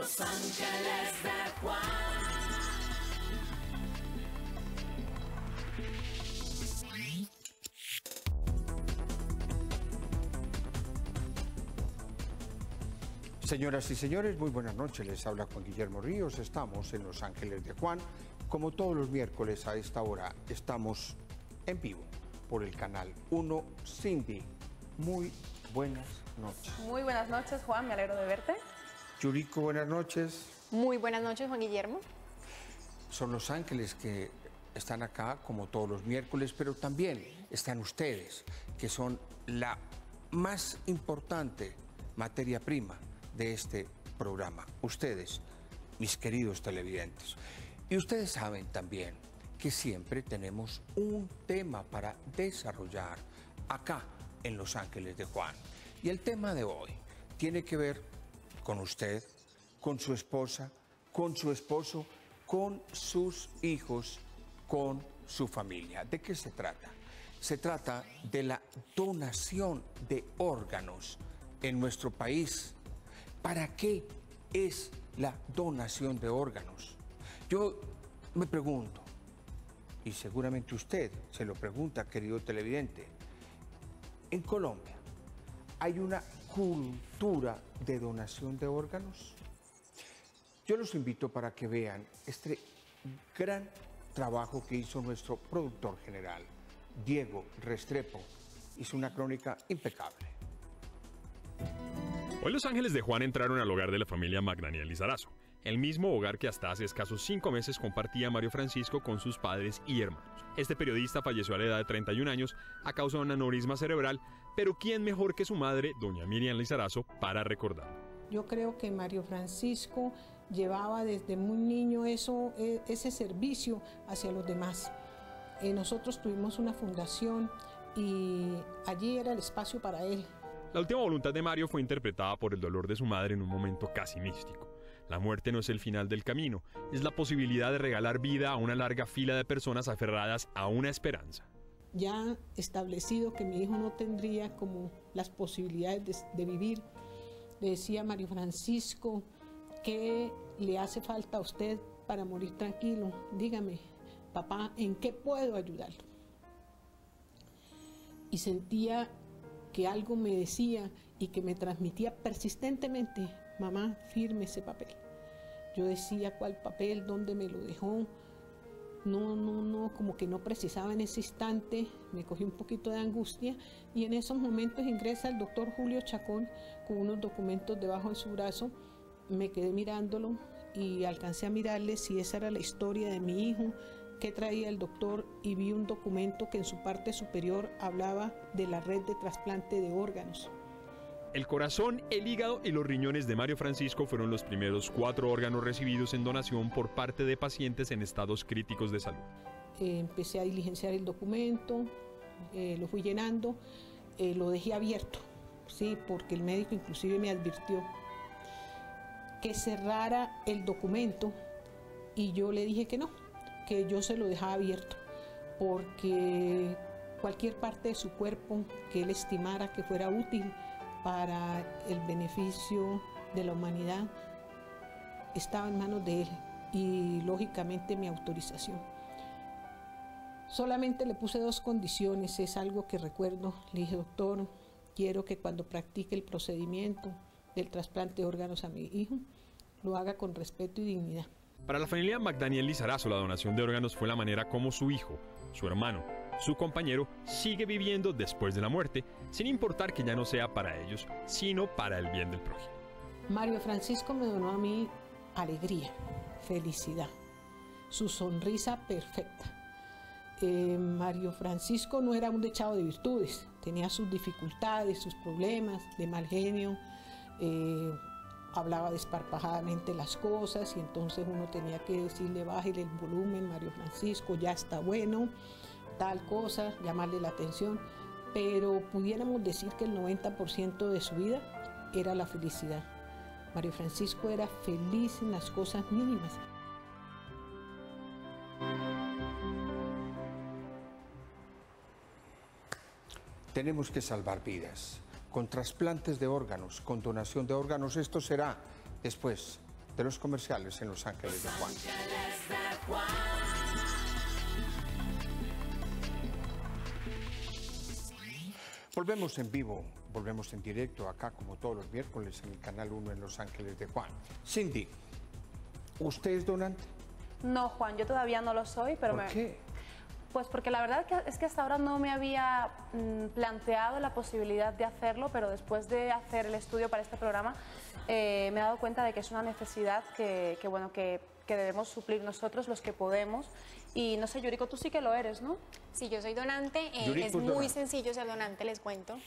Los Ángeles de Juan. Señoras y señores, muy buenas noches. Les habla Juan Guillermo Ríos. Estamos en Los Ángeles de Juan. Como todos los miércoles a esta hora, estamos en vivo por el canal 1. Cindy, muy buenas noches. Muy buenas noches, Juan. Me alegro de verte. Yuriko, buenas noches. Muy buenas noches, Juan Guillermo. Son Los Ángeles que están acá como todos los miércoles, pero también están ustedes, que son la más importante materia prima de este programa. Ustedes, mis queridos televidentes. Y ustedes saben también que siempre tenemos un tema para desarrollar acá en Los Ángeles de Juan. Y el tema de hoy tiene que ver con usted, con su esposa, con su esposo, con sus hijos, con su familia. ¿De qué se trata? Se trata de la donación de órganos en nuestro país. ¿Para qué es la donación de órganos? Yo me pregunto, y seguramente usted se lo pregunta, querido televidente, en Colombia, ¿hay una cultura de donación de órganos? Yo los invito para que vean este gran trabajo que hizo nuestro productor general, Diego Restrepo. Hizo una crónica impecable. Hoy Los Ángeles de Juan entraron al hogar de la familia Magdaniel Lizarazo, el mismo hogar que hasta hace escasos 5 meses compartía Mario Francisco con sus padres y hermanos. Este periodista falleció a la edad de 31 años a causa de un aneurisma cerebral, pero ¿quién mejor que su madre, doña Miriam Lizarazo, para recordarlo? Yo creo que Mario Francisco llevaba desde muy niño ese servicio hacia los demás. Nosotros tuvimos una fundación y allí era el espacio para él. La última voluntad de Mario fue interpretada por el dolor de su madre en un momento casi místico. La muerte no es el final del camino, es la posibilidad de regalar vida a una larga fila de personas aferradas a una esperanza. Ya establecido que mi hijo no tendría como las posibilidades de vivir, le decía a Mario Francisco, ¿qué le hace falta a usted para morir tranquilo? Dígame, papá, ¿en qué puedo ayudarlo? Y sentía que algo me decía y que me transmitía persistentemente, mamá, firme ese papel. Yo decía, ¿cuál papel? ¿Dónde me lo dejó? No, como que no precisaba en ese instante. Me cogí un poquito de angustia y en esos momentos ingresa el doctor Julio Chacón con unos documentos debajo de su brazo. Me quedé mirándolo y alcancé a mirarle si esa era la historia de mi hijo, qué traía el doctor, y vi un documento que en su parte superior hablaba de la red de trasplante de órganos. El corazón, el hígado y los riñones de Mario Francisco fueron los primeros 4 órganos recibidos en donación por parte de pacientes en estados críticos de salud. Empecé a diligenciar el documento, lo fui llenando, lo dejé abierto, sí, porque el médico inclusive me advirtió que cerrara el documento y yo le dije que no, que yo se lo dejaba abierto, porque cualquier parte de su cuerpo que él estimara que fuera útil para el beneficio de la humanidad estaba en manos de él y lógicamente mi autorización. Solamente le puse 2 condiciones, es algo que recuerdo. Le dije, doctor, quiero que cuando practique el procedimiento del trasplante de órganos a mi hijo, lo haga con respeto y dignidad. Para la familia Magdaniel Lizarazo, la donación de órganos fue la manera como su hijo, su hermano, su compañero sigue viviendo después de la muerte, sin importar que ya no sea para ellos, sino para el bien del prójimo. Mario Francisco me donó a mí alegría, felicidad, su sonrisa perfecta. Mario Francisco no era un dechado de virtudes, tenía sus dificultades, sus problemas de mal genio, hablaba desparpajadamente las cosas y entonces uno tenía que decirle, bájale el volumen, Mario Francisco, ya está bueno, tal cosa, llamarle la atención, pero pudiéramos decir que el 90% de su vida era la felicidad. Mario Francisco era feliz en las cosas mínimas. Tenemos que salvar vidas, con trasplantes de órganos, con donación de órganos. Esto será después de los comerciales en Los Ángeles de Juan. Volvemos en vivo, volvemos en directo acá como todos los miércoles en el Canal 1 en Los Ángeles de Juan. Cindy, ¿usted es donante? No, Juan, yo todavía no lo soy, pero ¿Por qué? Pues porque la verdad es que hasta ahora no me había planteado la posibilidad de hacerlo, pero después de hacer el estudio para este programa me he dado cuenta de que es una necesidad que debemos suplir nosotros los que podemos. Y no sé, Yuriko, tú sí que lo eres, ¿no? Sí, yo soy donante. Yuriko Es es muy donante. sencillo ser donante, les cuento.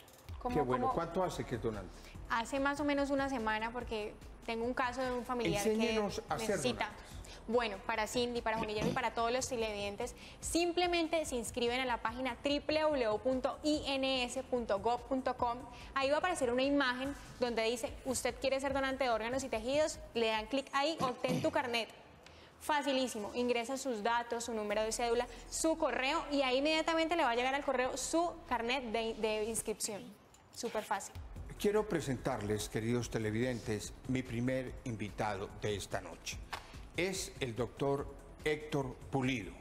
Qué bueno. ¿Cuánto hace que es donante? Hace más o menos una semana porque tengo un caso de un familiar Enséñenos que a ser necesita. donantes. Bueno, para Cindy, para Juan Guillermo y para todos los televidentes, simplemente se inscriben en la página www.ins.gov.com. Ahí va a aparecer una imagen donde dice, usted quiere ser donante de órganos y tejidos, le dan clic ahí, obtén tu carnet. Facilísimo, ingresa sus datos, su número de cédula, su correo y ahí inmediatamente le va a llegar al correo su carnet de inscripción. Súper fácil. Quiero presentarles, queridos televidentes, mi primer invitado de esta noche. Es el doctor Héctor Pulido,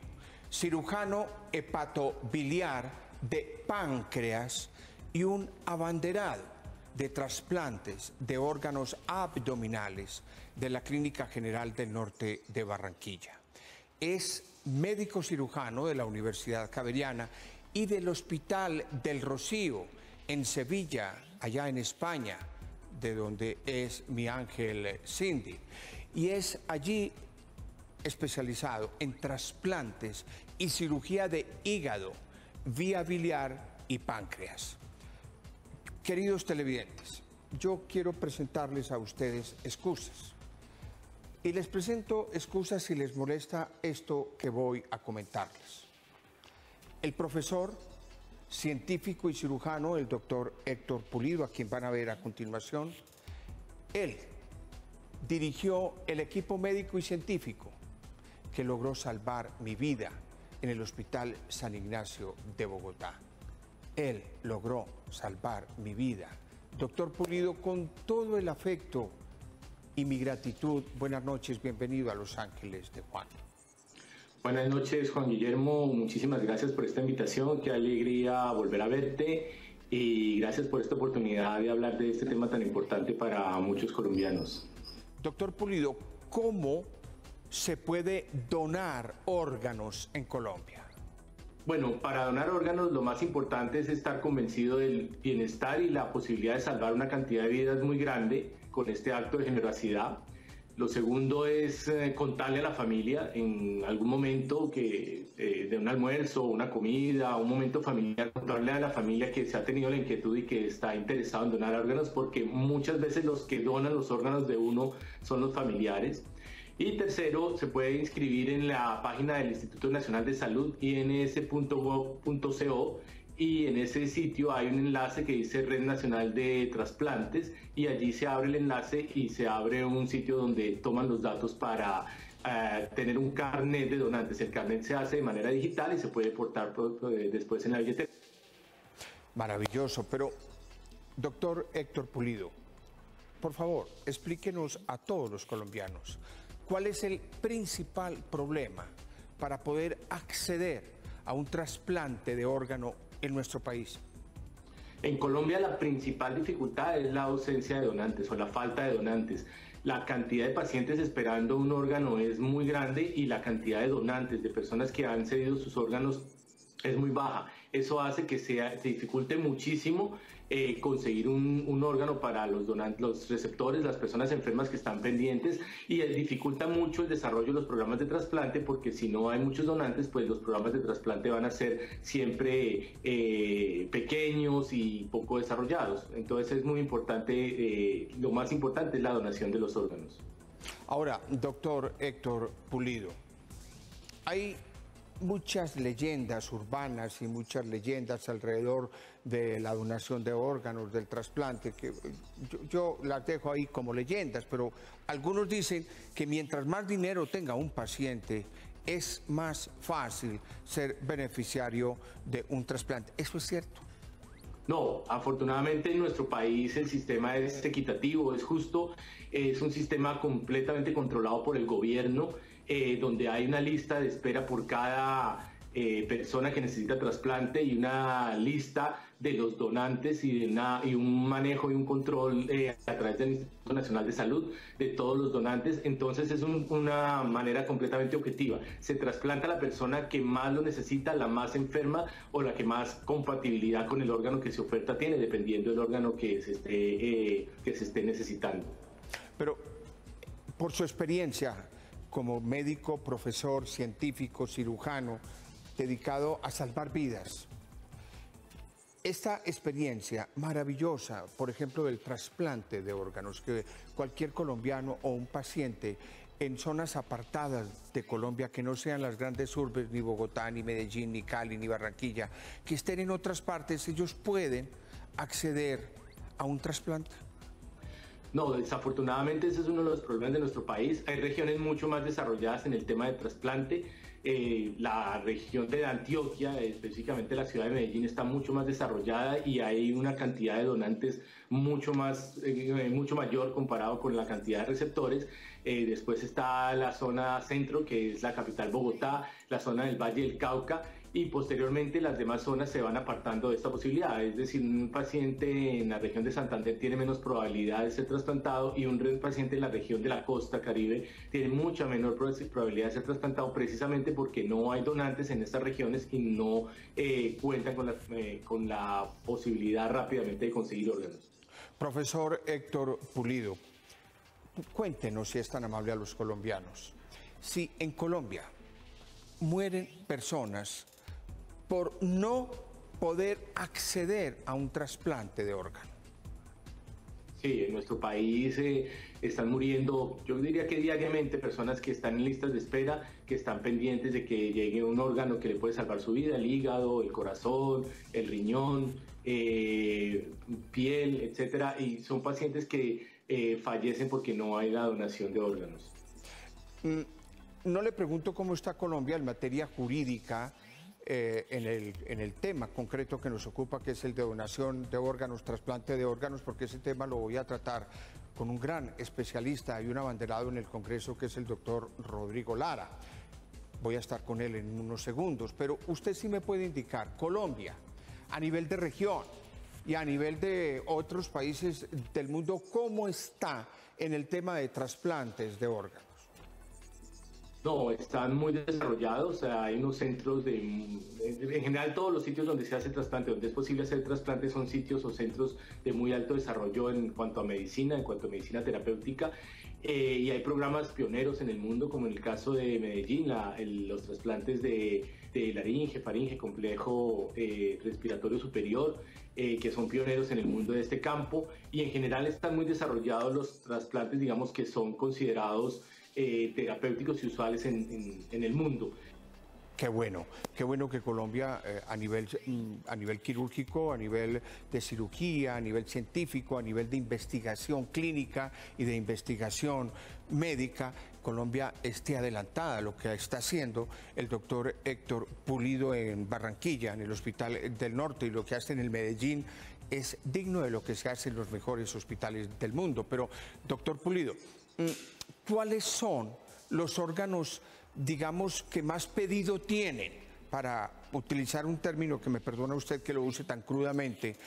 cirujano hepatobiliar de páncreas y un abanderado de trasplantes de órganos abdominales de la Clínica General del Norte de Barranquilla. Es médico cirujano de la Universidad Javeriana y del Hospital del Rocío en Sevilla, allá en España, de donde es mi ángel Cindy. Y es allí especializado en trasplantes y cirugía de hígado, vía biliar y páncreas. Queridos televidentes, yo quiero presentarles a ustedes excusas. Y les presento excusas si les molesta esto que voy a comentarles. El profesor, científico y cirujano, el doctor Héctor Pulido, a quien van a ver a continuación, él dirigió el equipo médico y científico que logró salvar mi vida en el Hospital San Ignacio de Bogotá. Él logró salvar mi vida. Doctor Pulido, con todo el afecto y mi gratitud, buenas noches, bienvenido a Los Ángeles de Juan. Buenas noches, Juan Guillermo, muchísimas gracias por esta invitación, qué alegría volver a verte y gracias por esta oportunidad de hablar de este tema tan importante para muchos colombianos. Doctor Pulido, ¿cómo se puede donar órganos en Colombia? Bueno, para donar órganos lo más importante es estar convencido del bienestar y la posibilidad de salvar una cantidad de vidas muy grande con este acto de generosidad. Lo segundo es contarle a la familia en algún momento de un almuerzo, una comida, un momento familiar, contarle a la familia que se ha tenido la inquietud y que está interesado en donar órganos, porque muchas veces los que donan los órganos de uno son los familiares. Y tercero, se puede inscribir en la página del Instituto Nacional de Salud, ins.gov.co, y en ese sitio hay un enlace que dice Red Nacional de Trasplantes y allí se abre el enlace y se abre un sitio donde toman los datos para tener un carnet de donantes. El carnet se hace de manera digital y se puede portar después en la billetera. Maravilloso, pero doctor Héctor Pulido, por favor, explíquenos a todos los colombianos cuál es el principal problema para poder acceder a un trasplante de órgano en nuestro país. En Colombia la principal dificultad es la ausencia de donantes o la falta de donantes. La cantidad de pacientes esperando un órgano es muy grande y la cantidad de donantes, de personas que han cedido sus órganos, es muy baja. Eso hace que se dificulte muchísimo conseguir un órgano para los donantes, los receptores, las personas enfermas que están pendientes, y dificulta mucho el desarrollo de los programas de trasplante, porque si no hay muchos donantes, pues los programas de trasplante van a ser siempre pequeños y poco desarrollados. Entonces es muy importante, lo más importante es la donación de los órganos. Ahora, doctor Héctor Pulido, hay muchas leyendas urbanas y muchas leyendas alrededor de la donación de órganos, del trasplante, que yo las dejo ahí como leyendas, pero algunos dicen que mientras más dinero tenga un paciente, es más fácil ser beneficiario de un trasplante. ¿Eso es cierto? No, afortunadamente en nuestro país el sistema es equitativo, es justo, es un sistema completamente controlado por el gobierno, donde hay una lista de espera por cada persona que necesita trasplante y una lista de los donantes y un manejo y un control a través del Instituto Nacional de Salud de todos los donantes. Entonces es una manera completamente objetiva. Se trasplanta a la persona que más lo necesita, la más enferma o la que más compatibilidad con el órgano que se oferta tiene, dependiendo del órgano que se esté necesitando. Pero por su experiencia como médico, profesor, científico, cirujano, dedicado a salvar vidas, esta experiencia maravillosa, por ejemplo, del trasplante de órganos, que cualquier colombiano o un paciente en zonas apartadas de Colombia, que no sean las grandes urbes, ni Bogotá, ni Medellín, ni Cali, ni Barranquilla, que estén en otras partes, ellos pueden acceder a un trasplante. No, desafortunadamente ese es uno de los problemas de nuestro país. Hay regiones mucho más desarrolladas en el tema de trasplante. La región de Antioquia, específicamente la ciudad de Medellín, está mucho más desarrollada y hay una cantidad de donantes mucho mayor comparado con la cantidad de receptores. Después está la zona centro, que es la capital Bogotá, la zona del Valle del Cauca, y posteriormente las demás zonas se van apartando de esta posibilidad. Es decir, un paciente en la región de Santander tiene menos probabilidad de ser trasplantado y un paciente en la región de la costa Caribe tiene mucha menor probabilidad de ser trasplantado, precisamente porque no hay donantes en estas regiones y no cuentan con la posibilidad rápidamente de conseguir órganos. Profesor Héctor Pulido, cuéntenos, si es tan amable, a los colombianos, si en Colombia mueren personas por no poder acceder a un trasplante de órgano. Sí, en nuestro país están muriendo, yo diría que diariamente, personas que están en listas de espera, que están pendientes de que llegue un órgano que le puede salvar su vida: el hígado, el corazón, el riñón, piel, etcétera, y son pacientes que fallecen porque no hay la donación de órganos. No le pregunto cómo está Colombia en materia jurídica en el tema concreto que nos ocupa, que es el de donación de órganos, trasplante de órganos, porque ese tema lo voy a tratar con un gran especialista y un abanderado en el Congreso, que es el doctor Rodrigo Lara. Voy a estar con él en unos segundos, pero usted sí me puede indicar, Colombia, a nivel de región y a nivel de otros países del mundo, ¿cómo está en el tema de trasplantes de órganos? No, están muy desarrollados. Hay unos centros en general todos los sitios donde se hace trasplante, donde es posible hacer trasplante, son sitios o centros de muy alto desarrollo en cuanto a medicina terapéutica, y hay programas pioneros en el mundo, como en el caso de Medellín, los trasplantes de laringe, faringe, complejo respiratorio superior, que son pioneros en el mundo de este campo, y en general están muy desarrollados los trasplantes, digamos, que son considerados terapéuticos y usuales en el mundo. Qué bueno que Colombia a nivel quirúrgico, a nivel de cirugía, a nivel científico, a nivel de investigación clínica y de investigación médica, Colombia esté adelantada a lo que está haciendo el doctor Héctor Pulido en Barranquilla, en el Hospital del Norte, y lo que hace en el Medellín es digno de lo que se hace en los mejores hospitales del mundo. Pero, doctor Pulido, ¿cuáles son los órganos, digamos, que más pedido tienen? Para utilizar un término que me perdona usted que lo use tan crudamente,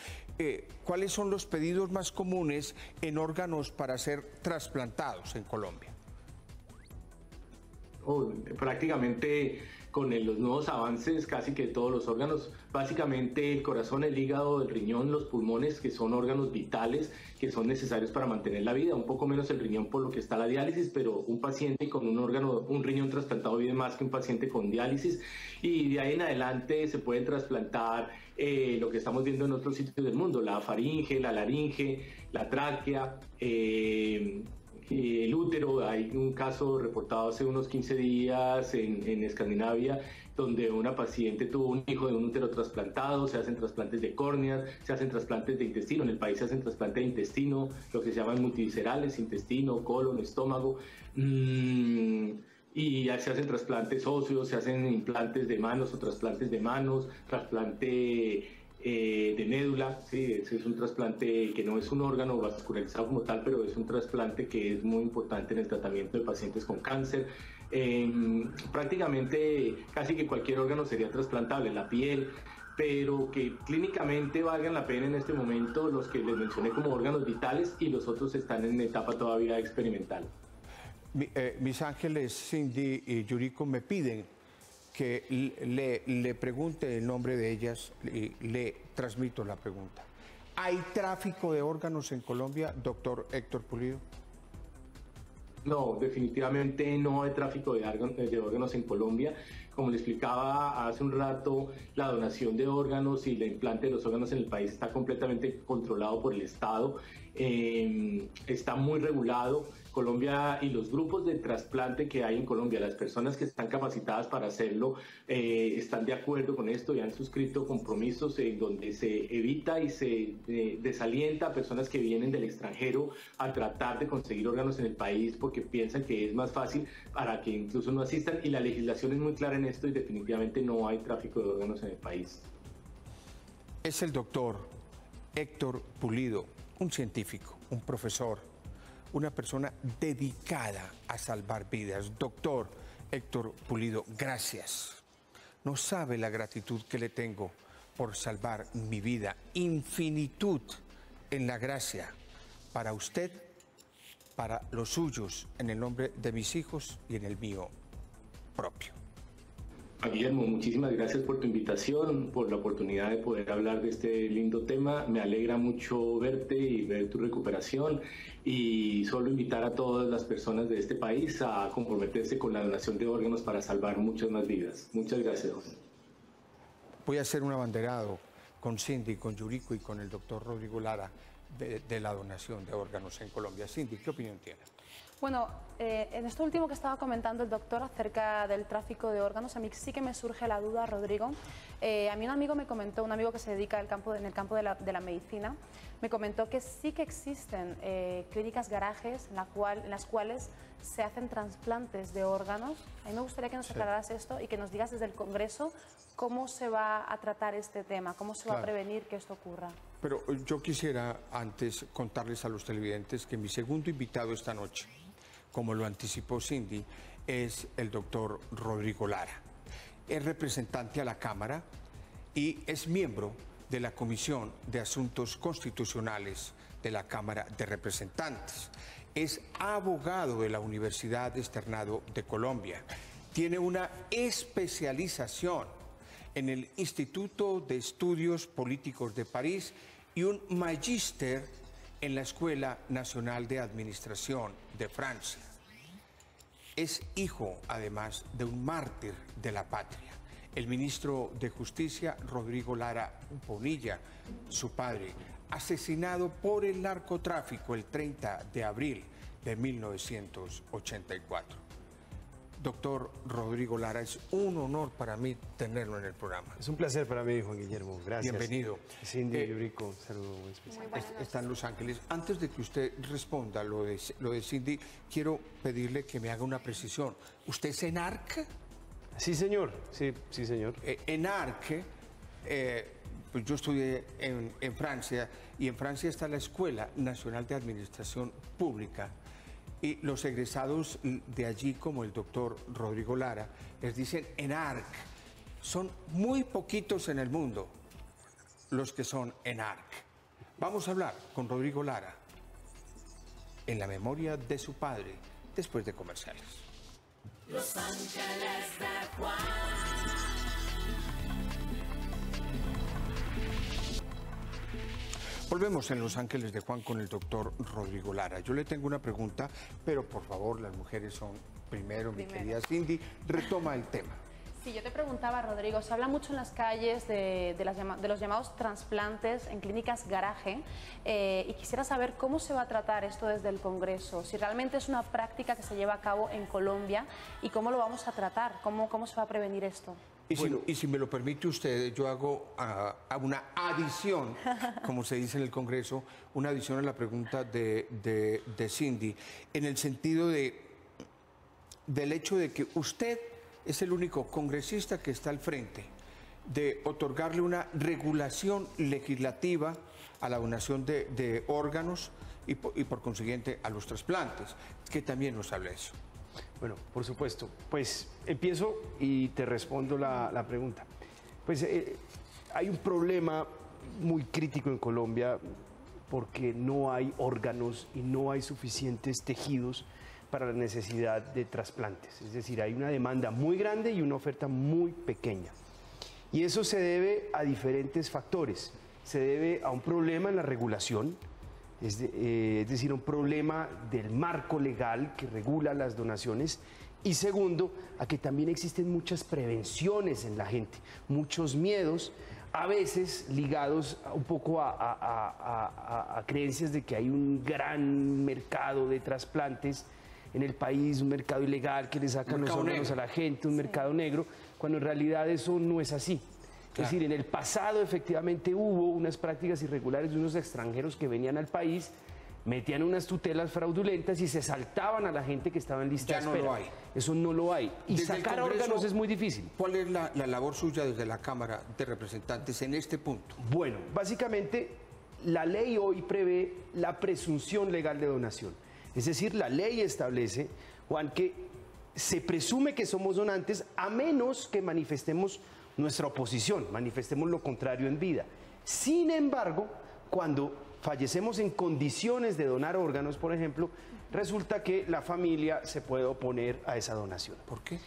¿cuáles son los pedidos más comunes en órganos para ser trasplantados en Colombia? Prácticamente con los nuevos avances, casi que todos los órganos, básicamente el corazón, el hígado, el riñón, los pulmones, que son órganos vitales, que son necesarios para mantener la vida, un poco menos el riñón por lo que está la diálisis, pero un paciente con un riñón trasplantado vive más que un paciente con diálisis, y de ahí en adelante se pueden trasplantar lo que estamos viendo en otros sitios del mundo: la faringe, la laringe, la tráquea, el útero. Hay un caso reportado hace unos 15 días en Escandinavia, donde una paciente tuvo un hijo de un útero trasplantado. Se hacen trasplantes de córneas, se hacen trasplantes de intestino. En el país se hacen trasplantes de intestino, lo que se llaman multiviscerales: intestino, colon, estómago. Y se hacen trasplantes óseos, se hacen implantes de manos o trasplantes de manos, trasplante de médula, ¿sí? Ese es un trasplante que no es un órgano vascularizado como tal, pero es un trasplante que es muy importante en el tratamiento de pacientes con cáncer. Prácticamente casi que cualquier órgano sería trasplantable, la piel, pero que clínicamente valgan la pena en este momento los que les mencioné como órganos vitales y los otros están en etapa todavía experimental. Mis ángeles Cindy y Yuriko me piden que le pregunte el nombre de ellas y le transmito la pregunta. ¿Hay tráfico de órganos en Colombia, doctor Héctor Pulido? No, definitivamente no hay tráfico de órganos en Colombia. Como le explicaba hace un rato, la donación de órganos y el implante de los órganos en el país está completamente controlado por el Estado. Está muy regulado. Colombia y los grupos de trasplante que hay en Colombia, las personas que están capacitadas para hacerlo, están de acuerdo con esto y han suscrito compromisos en donde se evita y se desalienta a personas que vienen del extranjero a tratar de conseguir órganos en el país porque piensan que es más fácil para que incluso no asistan, y la legislación es muy clara en esto y definitivamente no hay tráfico de órganos en el país. Es el doctor Héctor Pulido, un científico, un profesor, una persona dedicada a salvar vidas. Doctor Héctor Pulido, gracias. No sabe la gratitud que le tengo por salvar mi vida. Infinitud en la gracia para usted, para los suyos, en el nombre de mis hijos y en el mío propio. Guillermo, muchísimas gracias por tu invitación, por la oportunidad de poder hablar de este lindo tema. Me alegra mucho verte y ver tu recuperación, y solo invitar a todas las personas de este país a comprometerse con la donación de órganos para salvar muchas más vidas. Muchas gracias, José. Voy a hacer un abanderado con Cindy, con Yuriko y con el doctor Rodrigo Lara de la donación de órganos en Colombia. Cindy, ¿qué opinión tiene? Bueno, en esto último que estaba comentando el doctor acerca del tráfico de órganos, a mí sí que me surge la duda, Rodrigo. A mí un amigo me comentó, un amigo que se dedica en el campo de la medicina, me comentó que sí que existen clínicas garajes en las cuales se hacen trasplantes de órganos. A mí me gustaría que nos aclararas esto y que nos digas desde el Congreso cómo se va a tratar este tema, cómo se va a prevenir que esto ocurra. Pero yo quisiera antes contarles a los televidentes que mi segundo invitado esta noche, como lo anticipó Cindy, es el doctor Rodrigo Lara. Es representante a la Cámara y es miembro de la Comisión de Asuntos Constitucionales de la Cámara de Representantes. Es abogado de la Universidad Externado de Colombia. Tiene una especialización en el Instituto de Estudios Políticos de París y un magíster en la Escuela Nacional de Administración de Francia. Es hijo, además, de un mártir de la patria, el ministro de Justicia Rodrigo Lara Bonilla, su padre, asesinado por el narcotráfico el 30 de abril de 1984. Doctor Rodrigo Lara, es un honor para mí tenerlo en el programa. Es un placer para mí, Juan Guillermo. Gracias. Bienvenido. Cindy, Yuriko, un saludo muy especial. Está en Los Ángeles. Antes de que usted responda lo de Cindy, quiero pedirle que me haga una precisión. ¿Usted es ENARC? Sí, señor. Sí, señor. ENARC, pues yo estudié en Francia, y en Francia está la Escuela Nacional de Administración Pública. Y los egresados de allí, como el doctor Rodrigo Lara, les dicen ENARC. Son muy poquitos en el mundo los que son ENARC. Vamos a hablar con Rodrigo Lara en la memoria de su padre, después de comerciales. Los Ángeles de Juan. Volvemos en Los Ángeles de Juan con el doctor Rodrigo Lara. Yo le tengo una pregunta, pero por favor, las mujeres son primero. Mi querida Cindy, retoma el tema. Sí, yo te preguntaba, Rodrigo, se habla mucho en las calles de los llamados trasplantes en clínicas garaje, y quisiera saber cómo se va a tratar esto desde el Congreso, si realmente es una práctica que se lleva a cabo en Colombia y cómo lo vamos a tratar, cómo se va a prevenir esto. Y si me lo permite usted, yo hago una adición, como se dice en el Congreso, una adición a la pregunta de Cindy, en el sentido del hecho de que usted es el único congresista que está al frente de otorgarle una regulación legislativa a la donación de órganos y por consiguiente a los trasplantes, que también nos habla eso. Bueno, por supuesto. Pues empiezo y te respondo la pregunta. Pues hay un problema muy crítico en Colombia porque no hay órganos y no hay suficientes tejidos para la necesidad de trasplantes. Es decir, hay una demanda muy grande y una oferta muy pequeña. Y eso se debe a diferentes factores. Se debe a un problema en la regulación, es decir, un problema del marco legal que regula las donaciones. Y segundo, a que también existen muchas prevenciones en la gente, muchos miedos, a veces ligados un poco a creencias de que hay un gran mercado de trasplantes en el país, un mercado ilegal que le sacan los órganos a la gente, un mercado negro, cuando en realidad eso no es así. Es decir, en el pasado efectivamente hubo unas prácticas irregulares de unos extranjeros que venían al país, metían unas tutelas fraudulentas y se saltaban a la gente que estaba en lista de espera. Ya no lo hay. Eso no lo hay. Y Desde sacar el Congreso, órganos es muy difícil. ¿Cuál es la labor suya desde la Cámara de Representantes en este punto? Bueno, básicamente la ley hoy prevé la presunción legal de donación. Es decir, la ley establece, Juan, que se presume que somos donantes a menos que manifestemos nuestra oposición, manifestemos lo contrario en vida. Sin embargo, cuando fallecemos en condiciones de donar órganos, por ejemplo, resulta que la familia se puede oponer a esa donación. ¿Por qué?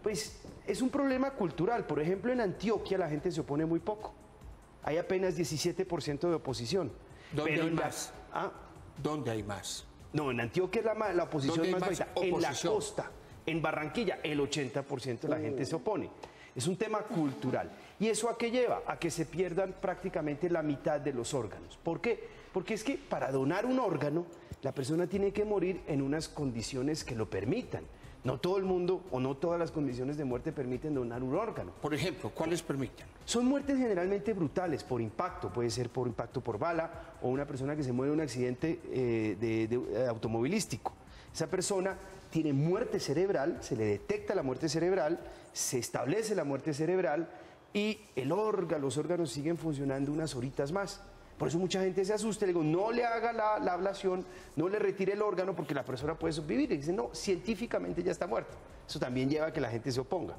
Pues es un problema cultural. Por ejemplo, en Antioquia la gente se opone muy poco. Hay apenas 17% de oposición. ¿Dónde hay más? ¿Dónde hay más? No, en Antioquia es la oposición más bajita. En la costa, en Barranquilla, el 80% de la gente se opone. Es un tema cultural. ¿Y eso a qué lleva? A que se pierdan prácticamente la mitad de los órganos. ¿Por qué? Porque es que para donar un órgano, la persona tiene que morir en unas condiciones que lo permitan. No todo el mundo o no todas las condiciones de muerte permiten donar un órgano. Por ejemplo, ¿cuáles permiten? Son muertes generalmente brutales, por impacto. Puede ser por impacto por bala o una persona que se muere en un accidente automovilístico. Esa persona tiene muerte cerebral, se le detecta la muerte cerebral, se establece la muerte cerebral y los órganos siguen funcionando unas horitas más. Por eso mucha gente se asusta, le digo, no le haga la ablación, no le retire el órgano porque la persona puede sobrevivir. Y dicen, no, científicamente ya está muerto. Eso también lleva a que la gente se oponga.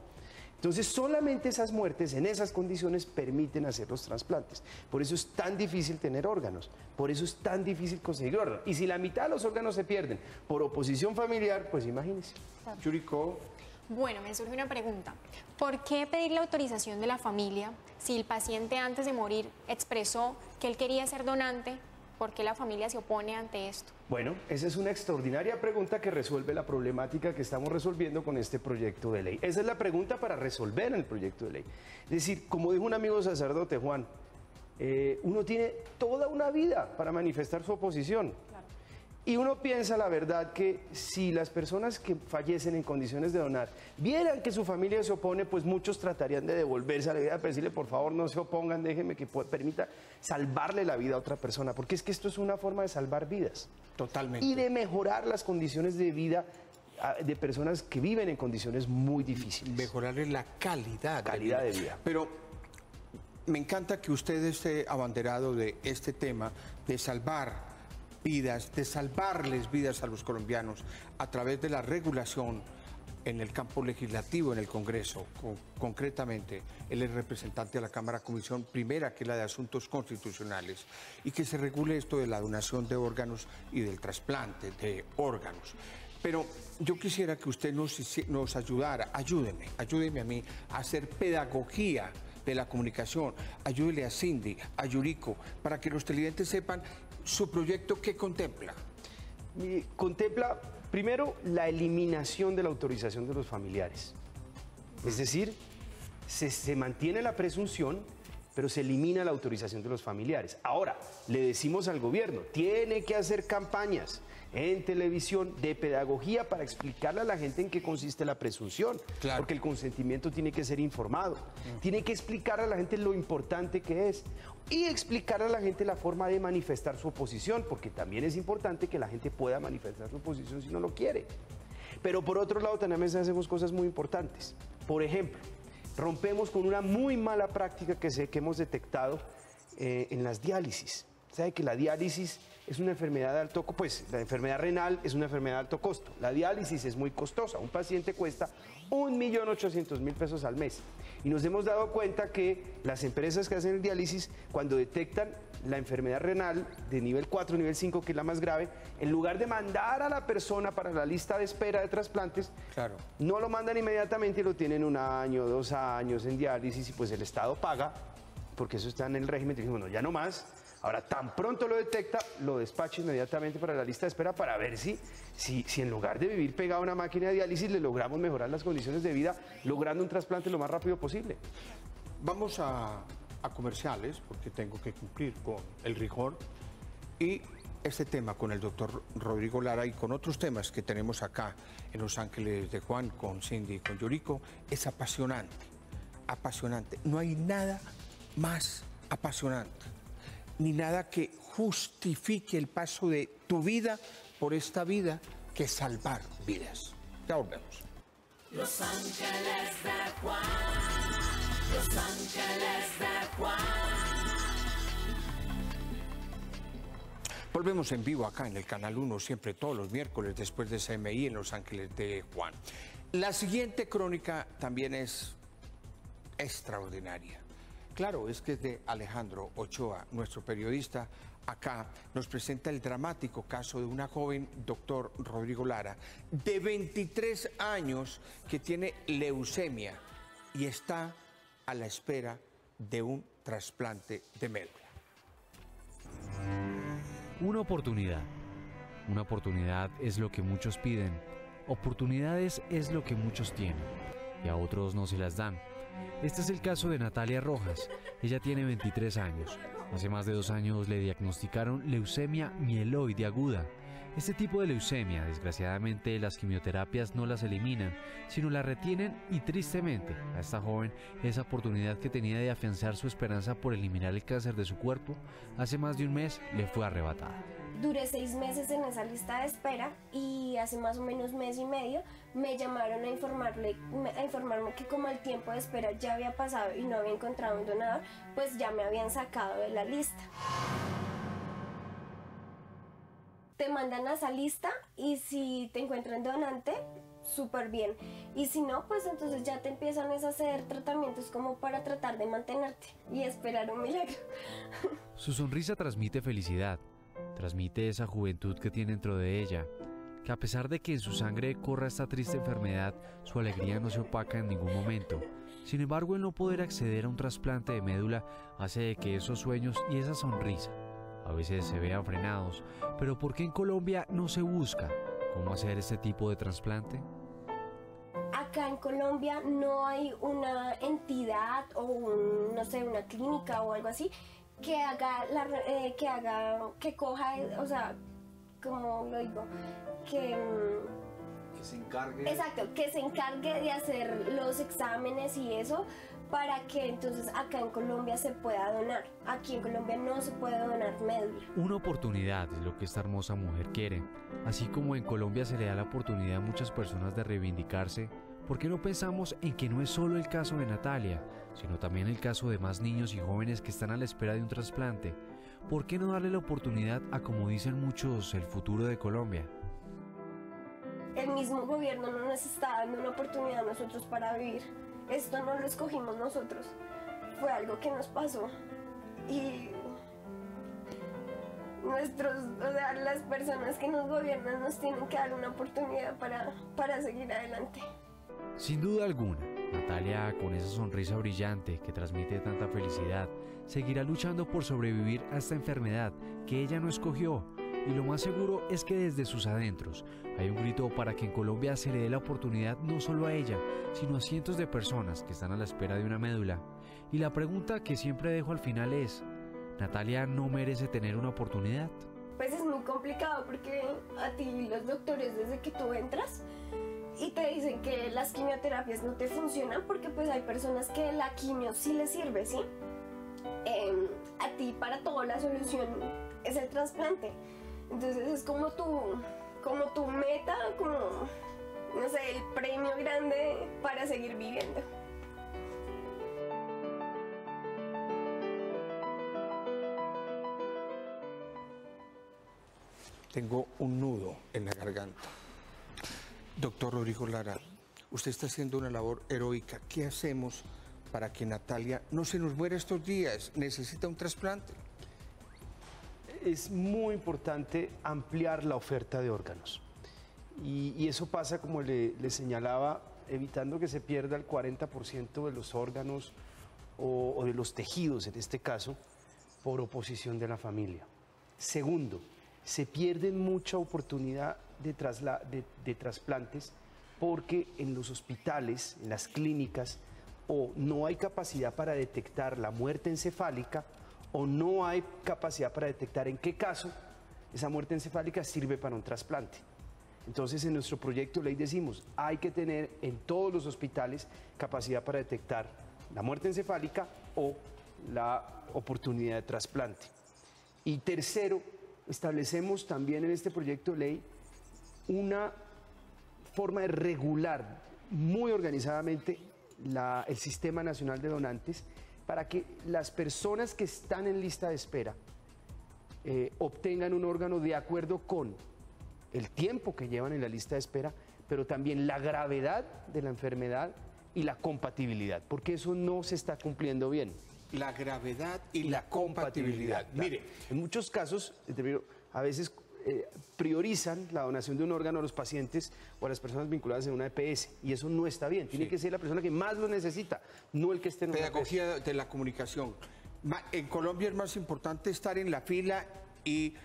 Entonces, solamente esas muertes en esas condiciones permiten hacer los trasplantes. Por eso es tan difícil tener órganos, por eso es tan difícil conseguir órganos. Y si la mitad de los órganos se pierden por oposición familiar, pues imagínense. Yuriko. Bueno, me surge una pregunta. ¿Por qué pedir la autorización de la familia si el paciente antes de morir expresó que él quería ser donante? ¿Por qué la familia se opone ante esto? Bueno, esa es una extraordinaria pregunta que resuelve la problemática que estamos resolviendo con este proyecto de ley. Esa es la pregunta para resolver en el proyecto de ley. Es decir, como dijo un amigo sacerdote, Juan, uno tiene toda una vida para manifestar su oposición. Y uno piensa, la verdad, que si las personas que fallecen en condiciones de donar vieran que su familia se opone, pues muchos tratarían de devolverse a la vida, para decirle, por favor, no se opongan, déjenme que permita salvarle la vida a otra persona, porque es que esto es una forma de salvar vidas. Totalmente. Y de mejorar las condiciones de vida de personas que viven en condiciones muy difíciles. Mejorarle la calidad de vida. Pero me encanta que usted esté abanderado de este tema de salvar vidas, de salvarles vidas a los colombianos a través de la regulación en el campo legislativo, en el Congreso. Concretamente, él es representante de la Cámara Comisión Primera, que es la de Asuntos Constitucionales, y que se regule esto de la donación de órganos y del trasplante de órganos. Pero yo quisiera que usted nos ayudara, ayúdeme a mí a hacer pedagogía de la comunicación, ayúdele a Cindy, a Yuriko, para que los televidentes sepan su proyecto. ¿Qué contempla? Contempla, primero, la eliminación de la autorización de los familiares. Es decir, se mantiene la presunción, pero se elimina la autorización de los familiares. Ahora, le decimos al gobierno, tiene que hacer campañas en televisión de pedagogía para explicarle a la gente en qué consiste la presunción. Claro. Porque el consentimiento tiene que ser informado. Tiene que explicar a la gente lo importante que es. Y explicar a la gente la forma de manifestar su oposición, porque también es importante que la gente pueda manifestar su oposición si no lo quiere. Pero por otro lado también hacemos cosas muy importantes. Por ejemplo, rompemos con una muy mala práctica que hemos detectado en las diálisis. Sabe que la diálisis es una enfermedad de alto costo, pues la enfermedad renal es una enfermedad de alto costo. La diálisis es muy costosa. Un paciente cuesta 1.800.000 pesos al mes. Y nos hemos dado cuenta que las empresas que hacen el diálisis, cuando detectan la enfermedad renal de nivel 4, nivel 5, que es la más grave, en lugar de mandar a la persona para la lista de espera de trasplantes, Claro. no lo mandan inmediatamente y lo tienen 1 año, 2 años en diálisis y pues el Estado paga, porque eso está en el régimen. Dijimos, bueno, ya no más. Ahora, tan pronto lo detecta, lo despacha inmediatamente para la lista de espera para ver si en lugar de vivir pegado a una máquina de diálisis le logramos mejorar las condiciones de vida, logrando un trasplante lo más rápido posible. Vamos a comerciales, porque tengo que cumplir con el rigor. Y este tema con el doctor Rodrigo Lara y con otros temas que tenemos acá en Los Ángeles de Juan, con Cindy y con Yuriko, es apasionante. Apasionante. No hay nada más apasionante, ni nada que justifique el paso de tu vida por esta vida que salvar vidas. Ya volvemos. Los Ángeles de Juan. Los Ángeles de Juan. Volvemos en vivo acá en el Canal 1, siempre todos los miércoles después de CMI en Los Ángeles de Juan. La siguiente crónica también es extraordinaria. Claro, es que es de Alejandro Ochoa, nuestro periodista. Acá nos presenta el dramático caso de una joven, doctor Rodrigo Lara, de 23 años, que tiene leucemia y está a la espera de un trasplante de médula. Una oportunidad. Una oportunidad es lo que muchos piden. Oportunidades es lo que muchos tienen. Y a otros no se las dan. Este es el caso de Natalia Rojas. Ella tiene 23 años. Hace más de 2 años le diagnosticaron leucemia mieloide aguda. Este tipo de leucemia, desgraciadamente, las quimioterapias no las eliminan, sino la retienen y tristemente a esta joven esa oportunidad que tenía de afianzar su esperanza por eliminar el cáncer de su cuerpo, hace más de un mes le fue arrebatada. Duré 6 meses en esa lista de espera y hace más o menos mes y medio me llamaron a informarme que como el tiempo de espera ya había pasado y no había encontrado un donador, pues ya me habían sacado de la lista. Te mandan a esa lista y si te encuentran donante, súper bien. Y si no, pues entonces ya te empiezan a hacer tratamientos como para tratar de mantenerte y esperar un milagro. Su sonrisa transmite felicidad. Transmite esa juventud que tiene dentro de ella, que a pesar de que en su sangre corra esta triste enfermedad, su alegría no se opaca en ningún momento. Sin embargo, el no poder acceder a un trasplante de médula hace de que esos sueños y esa sonrisa a veces se vean frenados. Pero ¿por qué en Colombia no se busca cómo hacer este tipo de trasplante? Acá en Colombia no hay una entidad o no sé, una clínica o algo así que coja, o sea, como lo digo, que se encargue. Exacto, que se encargue de hacer los exámenes y eso para que entonces acá en Colombia se pueda donar. Aquí en Colombia no se puede donar médula. Una oportunidad es lo que esta hermosa mujer quiere. Así como en Colombia se le da la oportunidad a muchas personas de reivindicarse, ¿por qué no pensamos en que no es solo el caso de Natalia, sino también el caso de más niños y jóvenes que están a la espera de un trasplante? ¿Por qué no darle la oportunidad a, como dicen muchos, el futuro de Colombia? El mismo gobierno no nos está dando una oportunidad a nosotros para vivir. Esto no lo escogimos nosotros. Fue algo que nos pasó. Y las personas que nos gobiernan nos tienen que dar una oportunidad para seguir adelante. Sin duda alguna, Natalia, con esa sonrisa brillante que transmite tanta felicidad, seguirá luchando por sobrevivir a esta enfermedad que ella no escogió. Y lo más seguro es que desde sus adentros hay un grito para que en Colombia se le dé la oportunidad no solo a ella, sino a cientos de personas que están a la espera de una médula. Y la pregunta que siempre dejo al final es, ¿Natalia no merece tener una oportunidad? Pues es muy complicado porque a ti los doctores desde que tú entras y te dicen que las quimioterapias no te funcionan porque pues hay personas que la quimio sí les sirve, ¿sí? A ti para todo la solución es el trasplante. Entonces es como tu meta, como, no sé, el premio grande para seguir viviendo. Tengo un nudo en la garganta. Doctor Rodrigo Lara, usted está haciendo una labor heroica. ¿Qué hacemos para que Natalia no se nos muera estos días? ¿Necesita un trasplante? Es muy importante ampliar la oferta de órganos. Y eso pasa, como le señalaba, evitando que se pierda el 40% de los órganos o de los tejidos, en este caso, por oposición de la familia. Segundo, se pierde mucha oportunidad de trasplantes porque en los hospitales, en las clínicas, o no hay capacidad para detectar la muerte encefálica o no hay capacidad para detectar en qué caso esa muerte encefálica sirve para un trasplante. Entonces, en nuestro proyecto de ley decimos, hay que tener en todos los hospitales capacidad para detectar la muerte encefálica o la oportunidad de trasplante. Y tercero, establecemos también en este proyecto de ley una forma de regular muy organizadamente el Sistema Nacional de Donantes para que las personas que están en lista de espera obtengan un órgano de acuerdo con el tiempo que llevan en la lista de espera, pero también la gravedad de la enfermedad y la compatibilidad, porque eso no se está cumpliendo bien. La gravedad y la compatibilidad. Claro. Mire, en muchos casos, a veces priorizan la donación de un órgano a los pacientes o a las personas vinculadas en una EPS, y eso no está bien. Tiene que ser la persona que más lo necesita, no el que esté en una Pedagogía de la comunicación. En Colombia es más importante estar en la fila y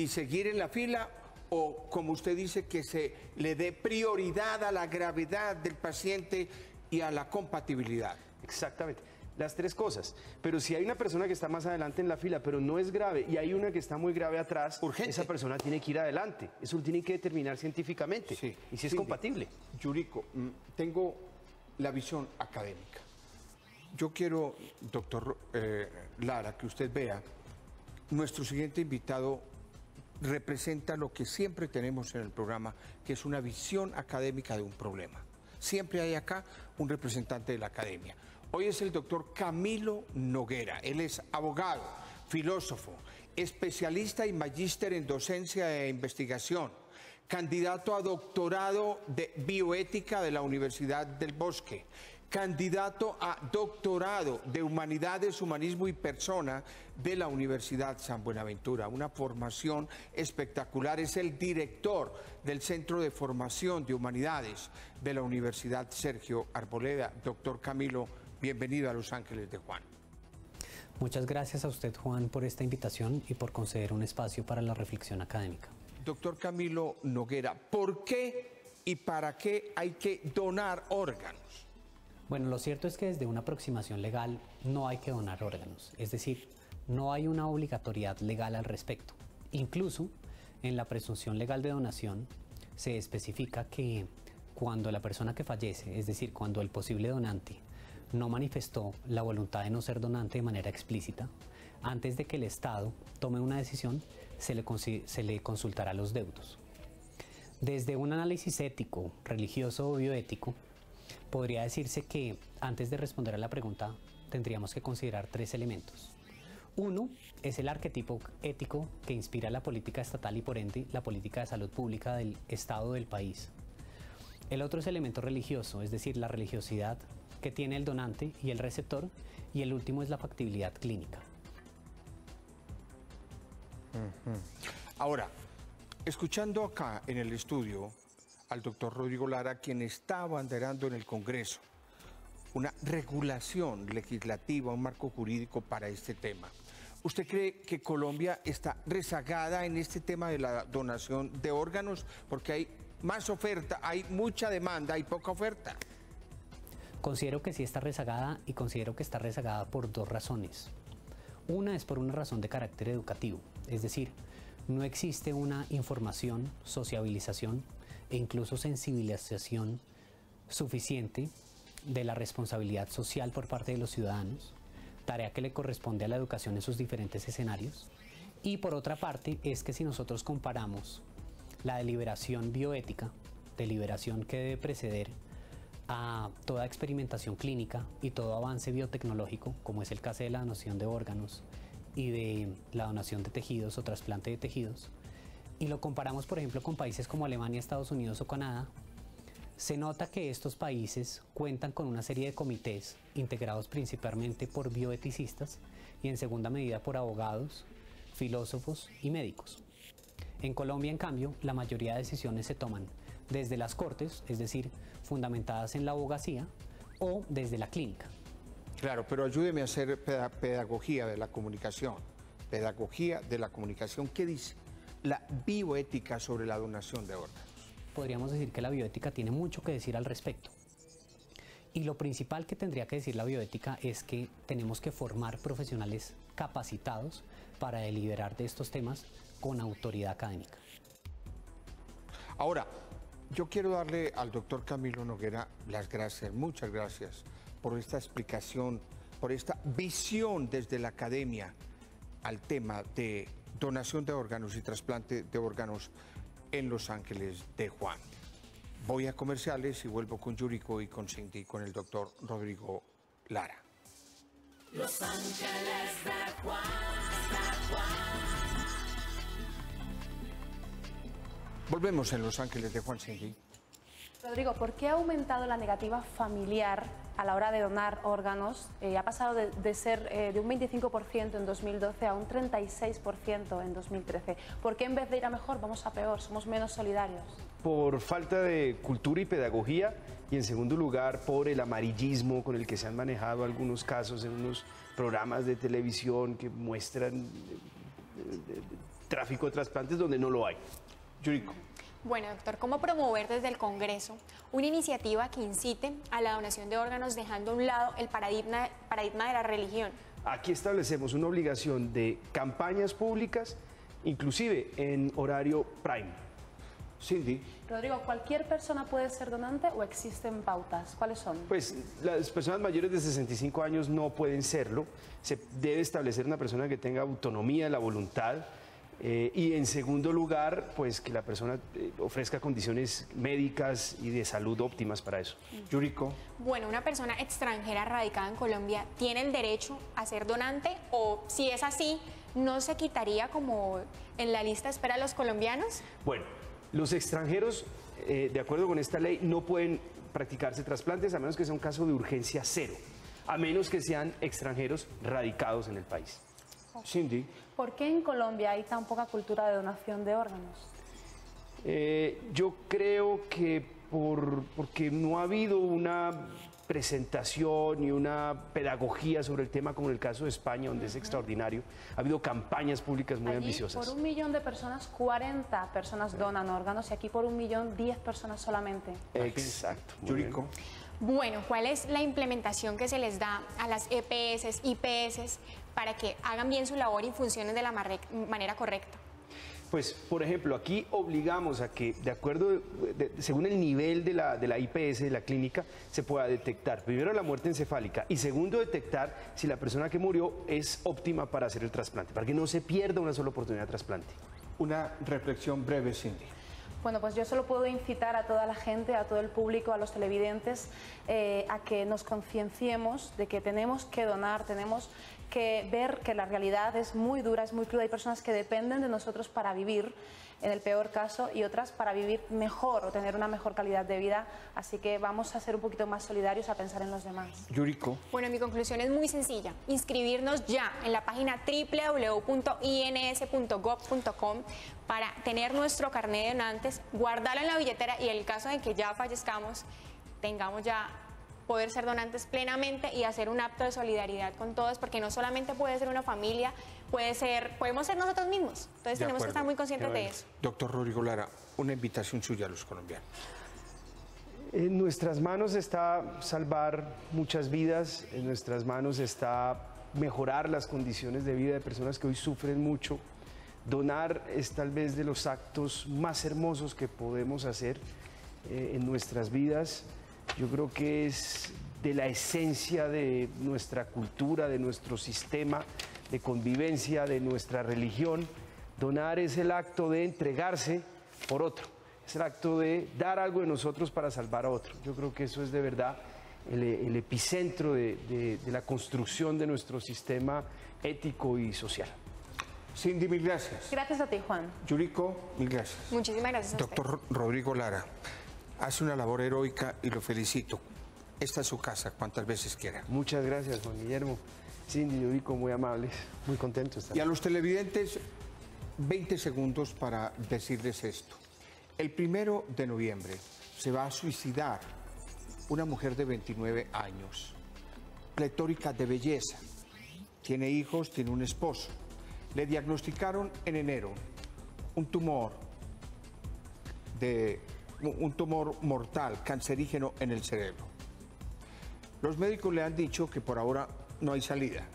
seguir en la fila, o como usted dice, que se le dé prioridad a la gravedad del paciente y a la compatibilidad. Exactamente. Las tres cosas. Pero si hay una persona que está más adelante en la fila, pero no es grave, y hay una que está muy grave atrás, urgente, esa persona tiene que ir adelante. Eso lo tiene que determinar científicamente. Sí. Y si es compatible. Yuriko, tengo la visión académica. Yo quiero, doctor Lara, que usted vea, nuestro siguiente invitado representa lo que siempre tenemos en el programa, que es una visión académica de un problema. Siempre hay acá un representante de la academia. Hoy es el doctor Camilo Noguera. Él es abogado, filósofo, especialista y magíster en docencia e investigación, candidato a doctorado de bioética de la Universidad del Bosque, candidato a doctorado de Humanidades, Humanismo y Persona de la Universidad San Buenaventura. Una formación espectacular. Es el director del Centro de Formación de Humanidades de la Universidad Sergio Arboleda. Doctor Camilo, bienvenido a Los Ángeles de Juan. Muchas gracias a usted, Juan, por esta invitación y por conceder un espacio para la reflexión académica. Doctor Camilo Noguera, ¿por qué y para qué hay que donar órganos? Bueno, lo cierto es que desde una aproximación legal no hay que donar órganos, es decir, no hay una obligatoriedad legal al respecto. Incluso en la presunción legal de donación se especifica que cuando la persona que fallece, es decir, cuando el posible donante no manifestó la voluntad de no ser donante de manera explícita, antes de que el Estado tome una decisión, se le consultará a los deudos. Desde un análisis ético, religioso o bioético, podría decirse que antes de responder a la pregunta tendríamos que considerar tres elementos. Uno es el arquetipo ético que inspira la política estatal y por ende la política de salud pública del Estado del país. El otro es el elemento religioso, es decir, la religiosidad que tiene el donante y el receptor, y el último es la factibilidad clínica. Ahora, escuchando acá en el estudio al doctor Rodrigo Lara, quien está abanderando en el Congreso una regulación legislativa, un marco jurídico para este tema. ¿Usted cree que Colombia está rezagada en este tema de la donación de órganos? Porque hay más oferta, hay mucha demanda, hay poca oferta. Considero que sí está rezagada, y considero que está rezagada por dos razones. Una es por una razón de carácter educativo, es decir, no existe una información, sociabilización e incluso sensibilización suficiente de la responsabilidad social por parte de los ciudadanos, tarea que le corresponde a la educación en sus diferentes escenarios. Y por otra parte es que si nosotros comparamos la deliberación bioética, deliberación que debe preceder a toda experimentación clínica y todo avance biotecnológico, como es el caso de la donación de órganos y de la donación de tejidos o trasplante de tejidos, y lo comparamos, por ejemplo, con países como Alemania, Estados Unidos o Canadá, se nota que estos países cuentan con una serie de comités integrados principalmente por bioeticistas y en segunda medida por abogados, filósofos y médicos. En Colombia, en cambio, la mayoría de decisiones se toman desde las cortes, es decir, fundamentadas en la abogacía, o desde la clínica. Claro, pero ayúdeme a hacer pedagogía de la comunicación. Pedagogía de la comunicación. ¿Qué dice la bioética sobre la donación de órganos? Podríamos decir que la bioética tiene mucho que decir al respecto. Y lo principal que tendría que decir la bioética es que tenemos que formar profesionales capacitados para deliberar de estos temas con autoridad académica. Ahora, yo quiero darle al doctor Camilo Noguera las gracias, muchas gracias por esta explicación, por esta visión desde la academia al tema de donación de órganos y trasplante de órganos en Los Ángeles de Juan. Voy a comerciales y vuelvo con Yuriko y con Cindy, con el doctor Rodrigo Lara. Los Ángeles de Juan. Volvemos en Los Ángeles de Juan, Cindy. Rodrigo, ¿por qué ha aumentado la negativa familiar a la hora de donar órganos? Ha pasado de ser de un 25% en 2012 a un 36% en 2013. ¿Por qué en vez de ir a mejor vamos a peor? ¿Somos menos solidarios? Por falta de cultura y pedagogía, y en segundo lugar por el amarillismo con el que se han manejado algunos casos en unos programas de televisión que muestran tráfico de trasplantes donde no lo hay. Yuriko. Bueno, doctor, ¿cómo promover desde el Congreso una iniciativa que incite a la donación de órganos dejando a un lado el paradigma de la religión? Aquí establecemos una obligación de campañas públicas, inclusive en horario prime. Cindy. Rodrigo, ¿cualquier persona puede ser donante o existen pautas? ¿Cuáles son? Pues las personas mayores de 65 años no pueden serlo. Se debe establecer una persona que tenga autonomía, la voluntad. Y en segundo lugar, pues que la persona ofrezca condiciones médicas y de salud óptimas para eso. Yuriko. Bueno, una persona extranjera radicada en Colombia tiene el derecho a ser donante, o si es así, ¿no se quitaría como en la lista de espera a los colombianos? Bueno, los extranjeros, de acuerdo con esta ley, no pueden practicarse trasplantes a menos que sea un caso de urgencia cero, a menos que sean extranjeros radicados en el país. Cindy. ¿Por qué en Colombia hay tan poca cultura de donación de órganos? Yo creo que porque no ha habido una presentación y una pedagogía sobre el tema como en el caso de España, donde es extraordinario. Ha habido campañas públicas muy ambiciosas. Por 1 millón de personas, 40 personas donan órganos y aquí por 1 millón, 10 personas solamente. Exacto. Yuriko. Bueno, ¿cuál es la implementación que se les da a las EPS, IPS para que hagan bien su labor y funcionen de la manera correcta? Pues, por ejemplo, aquí obligamos a que, de acuerdo, según el nivel de la IPS, de la clínica, se pueda detectar, primero, la muerte encefálica y segundo, detectar si la persona que murió es óptima para hacer el trasplante, para que no se pierda una sola oportunidad de trasplante. Una reflexión breve, Cindy. Bueno, pues yo solo puedo incitar a toda la gente, a todo el público, a los televidentes, a que nos concienciemos de que tenemos que donar, tenemos que ver que la realidad es muy dura, es muy cruda. Hay personas que dependen de nosotros para vivir, en el peor caso, y otras para vivir mejor o tener una mejor calidad de vida. Así que vamos a ser un poquito más solidarios, a pensar en los demás. Yuriko. Bueno, mi conclusión es muy sencilla. Inscribirnos ya en la página www.ins.gov.com para tener nuestro carnet de donantes, guardarlo en la billetera y en el caso de que ya fallezcamos, tengamos ya poder ser donantes plenamente y hacer un acto de solidaridad con todos, porque no solamente puede ser una familia, podemos ser nosotros mismos. Entonces tenemos que estar muy conscientes de eso. Doctor Rodrigo Lara, una invitación suya a los colombianos. En nuestras manos está salvar muchas vidas, en nuestras manos está mejorar las condiciones de vida de personas que hoy sufren mucho. Donar es tal vez de los actos más hermosos que podemos hacer en nuestras vidas. Yo creo que es de la esencia de nuestra cultura, de nuestro sistema de convivencia, de nuestra religión. Donar es el acto de entregarse por otro, es el acto de dar algo de nosotros para salvar a otro. Yo creo que eso es de verdad el epicentro de la construcción de nuestro sistema ético y social. Cindy, mil gracias. Gracias a ti, Juan. Yuriko, mil gracias. Muchísimas gracias a usted. Doctor Rodrigo Lara, hace una labor heroica y lo felicito. Esta es su casa, cuantas veces quiera. Muchas gracias, Juan Guillermo. Cindy y Yuriko, muy amables, muy contentos de estar. Y a los televidentes, 20 segundos para decirles esto. El 1 de noviembre se va a suicidar una mujer de 29 años, pletórica de belleza, tiene hijos, tiene un esposo. Le diagnosticaron en enero un tumor mortal, cancerígeno en el cerebro. Los médicos le han dicho que por ahora no hay salida.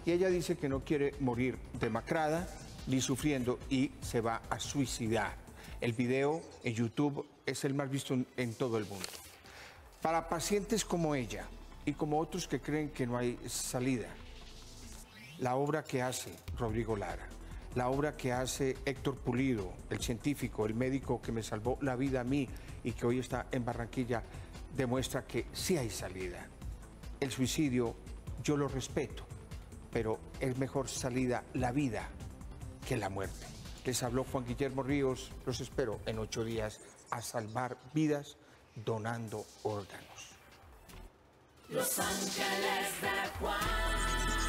Y ella dice que no quiere morir demacrada ni sufriendo y se va a suicidar. El video en YouTube es el más visto en todo el mundo. Para pacientes como ella y como otros que creen que no hay salida, la obra que hace Rodrigo Lara, la obra que hace Héctor Pulido, el científico, el médico que me salvó la vida a mí y que hoy está en Barranquilla, demuestra que sí hay salida. El suicidio yo lo respeto, pero es mejor salida la vida que la muerte. Les habló Juan Guillermo Ríos, los espero en 8 días a salvar vidas donando órganos. Los Ángeles de Juan.